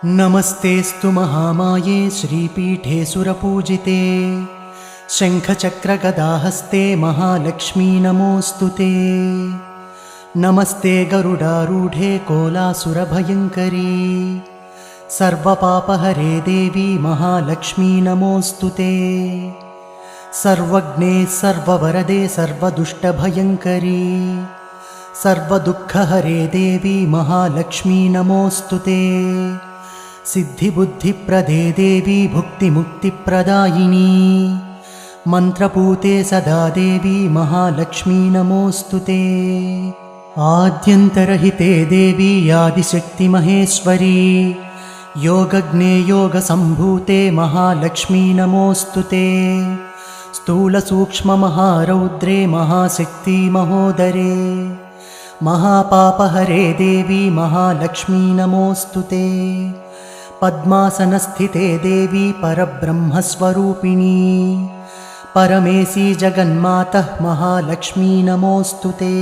नमस्तेऽस्तु महामाये श्रीपीठे सुरपूजिते शङ्खचक्रगदाहस्ते महालक्ष्मी नमोऽस्तु ते। नमस्ते गरुडारूढे कोलासुरभयङ्करी सर्वपापहरे देवी महालक्ष्मी नमोऽस्तु ते। सर्वज्ञे सर्ववरदे सर्वदुष्टभयङ्करी सर्वदुःखहरे देवी महालक्ष्मी नमोऽस्तु ते। सिद्धिबुद्धिप्रदे देवी भुक्तिमुक्तिप्रदायिनी मन्त्रपूते सदा देवी महालक्ष्मी नमोऽस्तु ते। आद्यन्तरहिते देवी आदिशक्तिमहेश्वरी योगज्ञे योगसम्भूते महालक्ष्मी नमोऽस्तु ते। स्थूलसूक्ष्ममहारौद्रे महाशक्ति महोदरे महापापहरे देवी महालक्ष्मी नमोऽस्तु ते। पद्मासनस्थिते देवी परब्रह्मस्वरूपिणी परमेशी जगन्मातः महालक्ष्मी नमोऽस्तु ते।